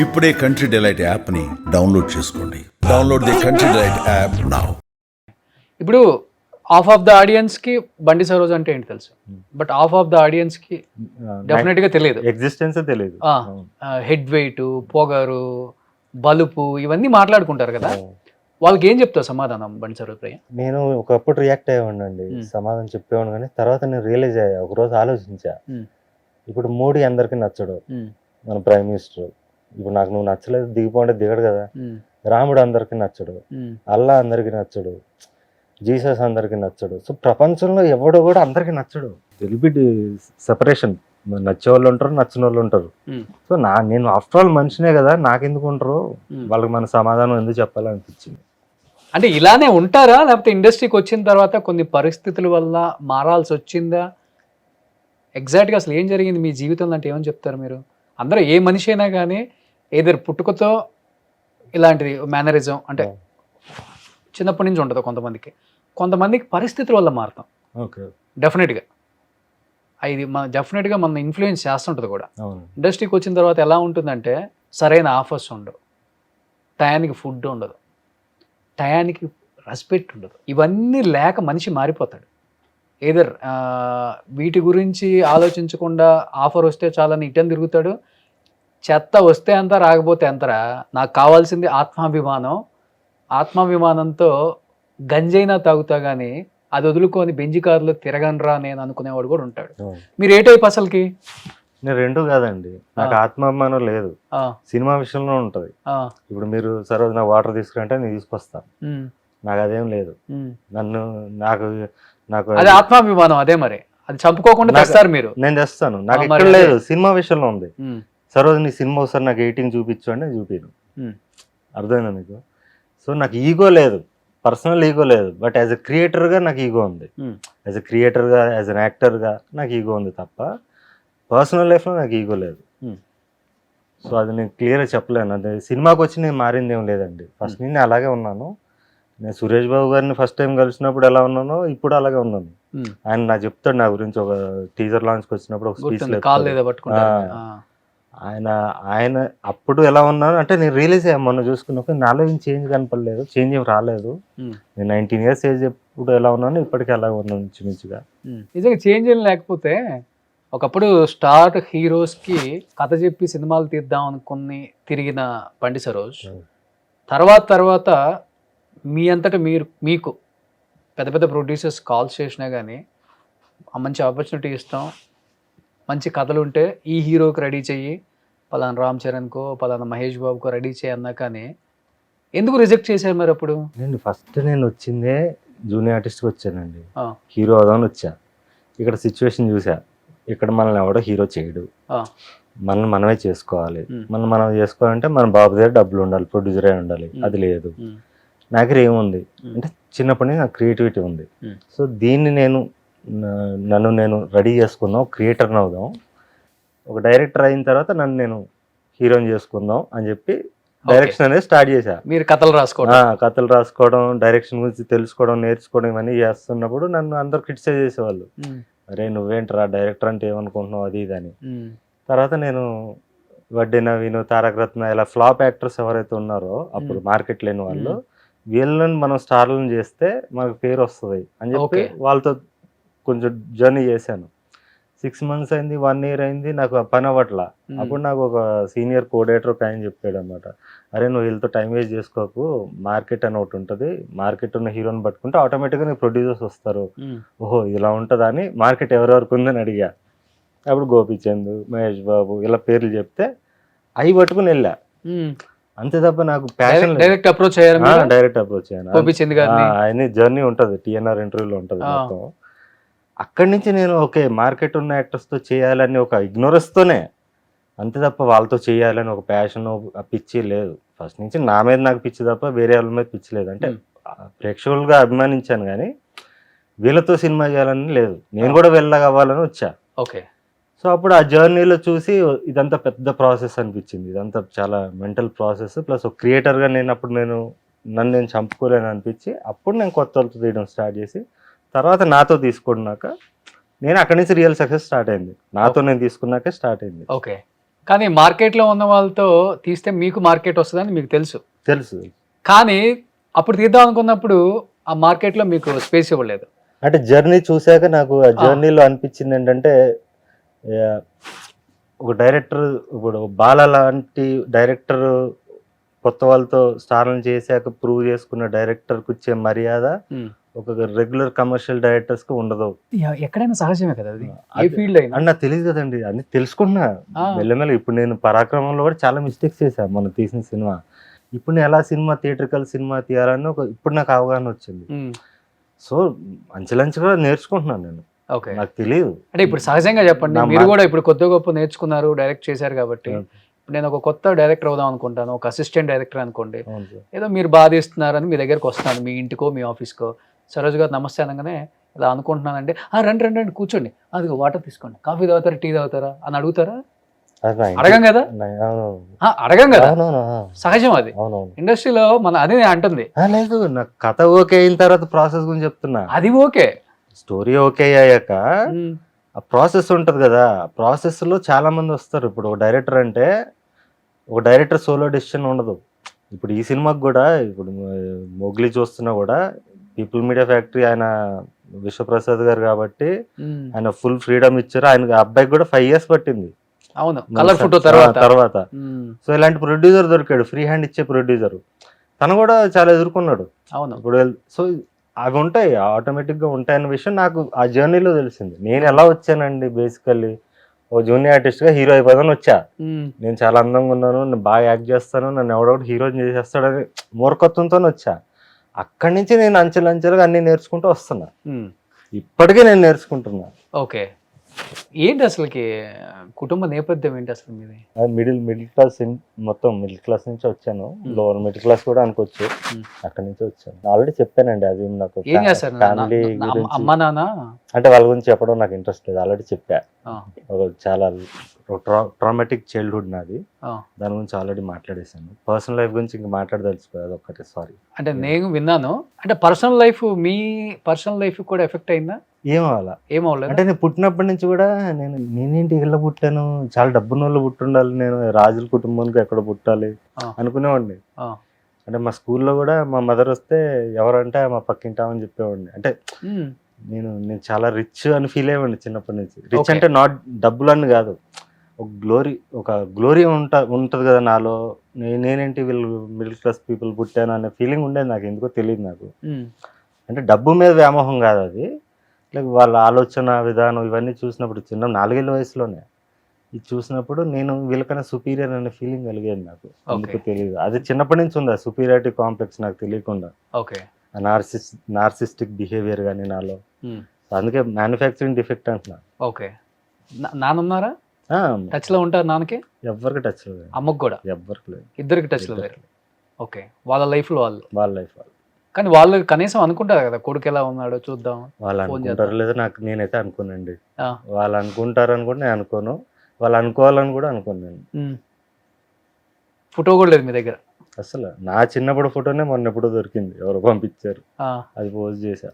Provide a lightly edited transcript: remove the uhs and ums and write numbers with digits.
ఇప్పుడే country delight యాప్ని download చేసుకోండి. Download the country delight app now. ఇప్పుడు హాఫ్ ఆఫ్ ద ఆడియన్స్ కి బండి సరోజ్ అంటే ఏంటి తెలుసు, but half of the audience కి డెఫినెట్ గా తెలియదు. ఎగ్జిస్టెన్స్ తెలియదు. హెడ్ వెయిట్, పొగరు, బలుపు ఇవన్నీ మాట్లాడుకుంటారు కదా, వాళ్ళకి ఏం చెప్తావు సమాధానం బండి సరోజ్ ప్రియ? నేను ఒకప్పుడు రియాక్ట్ అయ్యేవాడినండి, సమాధానం చెప్పేవాడు, కానీ తర్వాత నేను రియలైజ్ అయ్యా, ఒకరోజు ఆలోచించా. ఇప్పుడు మోడీ అందరికి నచ్చడు, మన ప్రైమ్ మినిస్టర్. ఇప్పుడు నాకు నువ్వు నచ్చలేదు దిగిపోంటే దిగడు కదా. రాముడు అందరికి నచ్చడు, అల్లా అందరికి నచ్చడు, జీసస్ అందరికి నచ్చడు. సో ప్రపంచంలో ఎవడు కూడా అందరికి నచ్చడు. తెలిబి సెపరేషన్, నచ్చే వాళ్ళు ఉంటారు, నచ్చిన వాళ్ళు ఉంటారు. సో నేను ఆఫ్టర్ ఆల్ మనిషినే కదా, నాకెందుకు ఉంటారు, వాళ్ళకి మన సమాధానం ఎందుకు చెప్పాలనిపించింది. అంటే ఇలానే ఉంటారా, లేకపోతే ఇండస్ట్రీకి వచ్చిన తర్వాత కొన్ని పరిస్థితుల వల్ల మారాల్సి వచ్చిందా? ఎగ్జాక్ట్గా అసలు ఏం జరిగింది మీ జీవితంలో అంటే ఏమని చెప్తారు మీరు? అందరూ ఏ మనిషి అయినా కానీ ఏదైనా పుట్టుకతో ఇలాంటిది మేనరిజం అంటే చిన్నప్పటి నుంచి ఉండదు కొంతమందికి పరిస్థితుల వల్ల మారుతాం. ఓకే, డెఫినెట్గా ఇది డెఫినెట్గా మన ఇన్ఫ్లుయెన్స్ చేస్తుంటుంది కూడా. ఇండస్ట్రీకి వచ్చిన తర్వాత ఎలా ఉంటుందంటే సరైన ఆఫర్స్ ఉండవు, టయానికి ఫుడ్ ఉండదు, టయానికి రెస్పెక్ట్ ఉండదు. ఇవన్నీ లేక మనిషి మారిపోతాడు. ఏదర్ వీటి గురించి ఆలోచించకుండా ఆఫర్ వస్తే చాలని ఇటని తిరుగుతాడు. చెత్త వస్తే అంతా రాకపోతే అంతరా, నాకు కావాల్సింది ఆత్మాభిమానం, ఆత్మాభిమానంతో గంజైనా తాగుతా కానీ అది వదులుకొని బెంజి కారులో తిరగనరా నేను అనుకునేవాడు కూడా ఉంటాడు. మీరు ఏ టైప్ అసలుకి? నేను రెండు కాదండి, నాకు ఆత్మాభిమానం లేదు, సినిమా విషయంలో ఉంటది. ఇప్పుడు మీరు సరోజ్ నా వాటర్ తీసుకురంటే నేను తీసుకొస్తా, నాకు అదేం లేదు. నాకు అదే ఆత్మాభిమానం, అదే మరి అది చంపుకోకుండా తెస్తారు మీరు. నేను తెస్తాను, నాకు ఇక్కడ లేదు, సినిమా విషయంలో ఉంది. సరోజ్ నీ సినిమా ఒకసారి నాకు ఎయిటింగ్ చూపించు అంటే చూపిను, అర్థమైందా మీకు? సో నాకు ఈగో లేదు, పర్సనల్ ఈగో లేదు, బట్ యాజ్ ఎ క్రియేటర్గా నాకు ఈగో ఉంది. యాజ్ ఎ క్రియేటర్గా, యాజ్ అన్ యాక్టర్గా నాకు ఈగో ఉంది తప్ప పర్సనల్ లైఫ్లో నాకు ఈగో లేదు. సో అది నేను క్లియర్గా చెప్పలేను. అదే సినిమాకి వచ్చి నేను మారింది ఏం లేదండి, ఫస్ట్ నేను అలాగే ఉన్నాను. నేను సురేష్ బాబు గారిని ఫస్ట్ టైం కలిసినప్పుడు ఎలా ఉన్నానో ఇప్పుడు అలాగే ఉన్నాను. ఆయన నాకు చెప్తాడు నా గురించి, ఒక టీజర్ లాంచ్కి వచ్చినప్పుడు ఒక స్పీచ్ ఆయన అప్పుడు ఎలా ఉన్నాను అంటే నేను రియలైజ్ అయ్యా మొన్న చూసుకున్నప్పుడు, నాలో ఏం చేంజ్ కనపడలేదు, చేంజ్ ఏం రాలేదు. నేను 19 years ఏజ్ ఎప్పుడు ఎలా ఉన్నాను ఇప్పటికీ అలా ఉన్నాను ఇంచుమించుగా. నిజంగా చేంజ్ ఏం లేకపోతే ఒకప్పుడు స్టార్ హీరోస్కి కథ చెప్పి సినిమాలు తీద్దాం అనుకుని తిరిగిన బండి సరోజ్ తర్వాత మీ అంతటా మీకు పెద్ద పెద్ద ప్రొడ్యూసర్స్ కాల్స్ చేసినా కానీ మంచి ఆపర్చునిటీ ఇస్తాం, మంచి కథలు ఉంటే ఈ హీరోకి రెడీ చెయ్యి, పలానా రామ్ చరణ్కో పలానా మహేష్ బాబుకో రెడీ చేయి అన్నా కానీ ఎందుకు రిజెక్ట్ చేశారు మరి అప్పుడు? ఫస్ట్ నేను వచ్చిందే జూనియర్ ఆర్టిస్ట్కి వచ్చానండి, హీరో అవుదామని వచ్చా. ఇక్కడ సిచ్యువేషన్ చూసా, ఇక్కడ మనల్ని ఎవడో హీరో చేయడు, మనమే చేసుకోవాలి. మనం చేసుకోవాలంటే మన బాబు దగ్గర డబ్బులు ఉండాలి, ప్రొడ్యూసరే ఉండాలి, అది లేదు. నా దగ్గర ఏముంది అంటే చిన్నప్పటి నుంచి నాకు క్రియేటివిటీ ఉంది. సో దీన్ని నన్ను నేను రెడీ చేసుకుందాం, క్రియేటర్ని అవుదాం, ఒక డైరెక్టర్ అయిన తర్వాత నన్ను నేను హీరోని చేసుకుందాం అని చెప్పి డైరెక్షన్ అనేది స్టార్ట్ చేశా. మీరు కథలు రాసుకోవడం, డైరెక్షన్ గురించి తెలుసుకోవడం, నేర్చుకోవడం ఇవన్నీ చేస్తున్నప్పుడు నన్ను అందరు క్రిటిసైజ్ చేసేవాళ్ళు, అరే నువ్వేంటరా డైరెక్టర్ అంటే ఏమనుకుంటున్నావు అది ఇది అని. తర్వాత నేను వడ్డీ నవీన్, తారక రత్న ఇలా ఫ్లాప్ యాక్టర్స్ ఎవరైతే ఉన్నారో అప్పుడు మార్కెట్ లేని వాళ్ళు, వీళ్ళని మనం స్టార్లను చేస్తే మనకు పేరు వస్తుంది అని చెప్పి వాళ్ళతో కొంచెం జర్నీ చేశాను. 6 months అయింది, 1 year అయింది, నాకు పని అవ్వట్లా. అప్పుడు నాకు ఒక సీనియర్ కోఆర్డినేటర్ ఒక ఆయన చెప్పాడు అనమాట, అరే నువ్వు వీళ్ళతో టైం వేస్ట్ చేసుకోకు, మార్కెట్ అని ఒకటి ఉంటుంది, మార్కెట్ ఉన్న హీరోని పట్టుకుంటే ఆటోమేటిక్గా నీకు ప్రొడ్యూసర్స్ వస్తారు, ఓహో ఇలా ఉంటుందా అని మార్కెట్ ఎవరెవరికి ఉందని అడిగా. అప్పుడు గోపీచంద్, మహేష్ బాబు ఇలా పేర్లు చెప్తే అవి పట్టుకుని వెళ్ళా, అంతే తప్ప నాకు ప్యాషన్. డైరెక్ట్ అప్రోచ్ అయ్యాను, ఆయన జర్నీ ఉంటుంది, TNR ఇంటర్వ్యూలో ఉంటుంది మొత్తం. అక్కడి నుంచి నేను ఓకే మార్కెట్ ఉన్న యాక్టర్స్తో చేయాలని ఒక ఇగ్నోరెన్స్తోనే, అంతే తప్ప వాళ్ళతో చేయాలని ఒక ప్యాషన్, పిచ్చి లేదు. ఫస్ట్ నుంచి నా మీద నాకు పిచ్చి తప్ప వేరే వాళ్ళ మీద పిచ్చి లేదు. అంటే ప్రేక్షకులుగా అభిమానించాను కానీ వీళ్ళతో సినిమా చేయాలని లేదు, నేను కూడా వెళ్ళగవ్వాలని వచ్చా. ఓకే. సో అప్పుడు ఆ జర్నీలో చూసి ఇదంతా పెద్ద ప్రాసెస్ అనిపించింది, ఇదంతా చాలా మెంటల్ ప్రాసెస్, ప్లస్ ఒక క్రియేటర్గా నన్ను నేను చంపుకోలేను అనిపించి అప్పుడు నేను కొత్త వాళ్ళతో తీయడం స్టార్ట్ చేసి, తర్వాత నాతో తీసుకున్నాక నేను అక్కడి నుంచి రియల్ సక్సెస్ స్టార్ట్ అయింది, నాతో నేను తీసుకున్నాకే స్టార్ట్ అయింది. ఓకే. కానీ మార్కెట్లో ఉన్న వాళ్ళతో తీస్తే మీకు మార్కెట్ వస్తుందని మీకు తెలుసు, తెలుసు. కానీ అప్పుడు తీద్దాం అనుకున్నప్పుడు ఆ మార్కెట్లో మీకు స్పేస్ ఇవ్వలేదు. అంటే జర్నీ చూశాక నాకు ఆ జర్నీలో అనిపించింది ఏంటంటే ఒక డైరెక్టర్, ఇప్పుడు బాల లాంటి డైరెక్టర్ కొత్త వాళ్ళతో స్టార్లు చేశాక ప్రూవ్ చేసుకున్న డైరెక్టర్కి వచ్చే మర్యాద ఒక రెగ్యులర్ కమర్షియల్ డైరెక్టర్స్ కి ఉండదు. ఎక్కడైనా సహజమే కదా అది, ఏ అది ఫీల్డ్ అయినా. నాకు తెలియదు కదండి, అన్ని తెలుసుకున్నా మెల్లమెల్ల. ఇప్పుడు నేను పరాక్రమంలో కూడా చాలా మిస్టేక్స్ చేశాను మనం తీసిన సినిమా. ఇప్పుడు నేను ఎలా సినిమా థియేట్రికల్ సినిమా తీయాలని ఇప్పుడు నాకు అవగాహన వచ్చింది. సో అంచెలంచెగా నేర్చుకుంటున్నాను నేను. ఓకే, నాకు తెలియదు. అంటే ఇప్పుడు సహజంగా చెప్పండి, మీరు కూడా ఇప్పుడు కొద్ది గొప్ప నేర్చుకున్నారు, డైరెక్ట్ చేశారు కాబట్టి. ఇప్పుడు నేను ఒక కొత్త డైరెక్టర్ అవుదాం అనుకుంటాను, ఒక అసిస్టెంట్ డైరెక్టర్ అనుకోండి, ఏదో మీరు బాధిస్తున్నారని మీ దగ్గరకు వస్తున్నాను, మీ ఇంటికో మీ ఆఫీస్కో, సరోజ్ గారు నమస్తే అనగానే ఇలా అనుకుంటున్నానంటే రండి రండి రండి కూర్చోండి, అది వాటర్ తీసుకోండి, కాఫీ తాగుతారా టీ తాగుతారా అని అడుగుతారా? అడగం కదా, అడగం కదా, సహజం అది ఇండస్ట్రీలో. మన అది నేను అంటుంది లేదు, నాకు కథ ఓకే అయిన తర్వాత ప్రాసెస్ గురించి చెప్తున్నా. అది ఓకే, స్టోరీ ఓకే అయ్యాక ఆ ప్రాసెస్ ఉంటుంది కదా, ప్రాసెస్ లో చాలా మంది వస్తారు. ఇప్పుడు ఒక డైరెక్టర్ అంటే ఒక డైరెక్టర్ సోలో డెసిషన్ ఉండదు. ఇప్పుడు ఈ సినిమాకి కూడా ఇప్పుడు మొగ్లీ చూస్తున్నా కూడా పీపుల్ మీడియా ఫ్యాక్టరీ ఆయన విశ్వప్రసాద్ గారు కాబట్టి ఆయన ఫుల్ ఫ్రీడమ్ ఇచ్చారు. ఆయన అబ్బాయికి కూడా 5 years పట్టింది. అవును, కలర్ ఫోటో తర్వాత. సో ఇలాంటి ప్రొడ్యూసర్ దొరికాడు, ఫ్రీ హ్యాండ్ ఇచ్చే ప్రొడ్యూసర్. తను కూడా చాలా ఎదుర్కొన్నాడు. అవును, ఇప్పుడు సో అవి ఉంటాయి, ఆటోమేటిక్గా ఉంటాయన్న విషయం నాకు ఆ జర్నీలో తెలిసింది. నేను ఎలా వచ్చానండి, బేసికల్లీ ఓ జూనియర్ ఆర్టిస్ట్గా హీరో అయిపోదాని వచ్చా. నేను చాలా అందంగా ఉన్నాను, నేను బాగా యాక్ట్ చేస్తాను, నన్ను ఎవడొకటి హీరోని చేసేస్తాడని మూర్ఖత్వంతో వచ్చా. అక్కడి నుంచి నేను అంచెలంచెలుగా అన్ని నేర్చుకుంటూ వస్తున్నా. ఇప్పటికీ నేను నేర్చుకుంటున్నా. ఓకే, ఏంటి అసలుకి కుటుంబ నేపథ్యం ఏంటి అసలు మీది? మిడిల్ క్లాస్, మొత్తం మిడిల్ క్లాస్ నుంచి వచ్చాను. లోవర్ మిడిల్ క్లాస్ కూడా అనుకోవచ్చు. అక్కడి నుంచి వచ్చాను. ఆల్రెడీ చెప్పానండి, అది నాకు ఏం చేస్తారు ఫ్యామిలీ అమ్మా నాన్న అంటే వాళ్ళ గురించి చెప్పడం నాకు ఇంట్రెస్ట్ లేదు. ఆల్రెడీ చెప్పా, చాలా ట్రామాటిక్ చైల్డ్హుడ్ నాది, దాని గురించి ఆల్రెడీ మాట్లాడేశాను. పర్సనల్ లైఫ్ గురించి ఇంకా మాట్లాడదలిచిపోయాది ఒక్కటే, సారీ. అంటే నేను విన్నాను, అంటే పర్సనల్ లైఫ్, మీ పర్సనల్ లైఫ్ కూడా ఎఫెక్ట్ అయిందా? ఏమవ్వలేదు. అంటే నేను పుట్టినప్పటి నుంచి కూడా నేనేంటి ఇళ్ళ పుట్టాను, చాలా డబ్బున్న వాళ్ళు పుట్టుండాలి, నేను రాజుల కుటుంబానికి ఎక్కడ పుట్టాలి అనుకునేవాడిని. అంటే మా స్కూల్లో కూడా మా మదర్ వస్తే ఎవరంటే మా పక్కింటామని చెప్పేవాడిని. అంటే నేను చాలా రిచ్ అని ఫీల్ అయ్యేవాడిని చిన్నప్పటి నుంచి. రిచ్ అంటే నాట్ డబ్బులని కాదు, ఒక గ్లోరీ ఉంటుంది కదా నాలో. నేనేంటి వీళ్ళు మిడిల్ క్లాస్ పీపుల్ పుట్టాను అనే ఫీలింగ్ ఉండేది నాకు, ఎందుకో తెలియదు నాకు. అంటే డబ్బు మీద వ్యామోహం కాదు అది, లైక్ వాళ్ళ ఆలోచన విధానం ఇవన్నీ చూసినప్పుడు, చిన్న 4 ఏళ్ళ వయసులోనే ఇది చూసినప్పుడు నేను వీళ్ళకన్నా సుపీరియర్ అనే ఫీలింగ్ కలిగేది నాకు, ఎందుకు తెలియదు. అది చిన్నప్పటి నుంచి ఉంది, సుపీరియారిటీ కాంప్లెక్స్ నాకు తెలియకుండా. నార్సిస్టిక్ బిహేవియర్ కానీ నాలో, అందుకే మ్యానుఫ్యాక్చరింగ్ డిఫెక్ట్ అంటున్నా. ఓకే, నానున్నారా? టచ్ లో ఉంటారు నాన్నకి? ఎవరికి టచ్ లేదు, అమ్మకు కూడా ఎవరికి లేదు, ఇద్దరికి టచ్ లో లేదు. ఓకే, వాళ్ళ లైఫ్ లో వాళ్ళు. కానీ వాళ్ళు కనీసం అనుకుంటారు కదా, కొడుకు ఎలా ఉన్నాడో చూద్దాం. వాళ్ళు అనుకుంటారు లేదా నాకు, నేనైతే అనుకోనండి. వాళ్ళు అనుకుంటారు అనుకుంటే నేను అనుకోను, వాళ్ళు అనుకోవాలని కూడా అనుకోను నేను. ఫోటో కూడా లేదు మీ దగ్గర అసలు? నా చిన్నప్పుడు ఫోటోనే మొన్న ఎప్పుడో దొరికింది, ఎవరో పంపించారు, అది పోస్ట్ చేశా.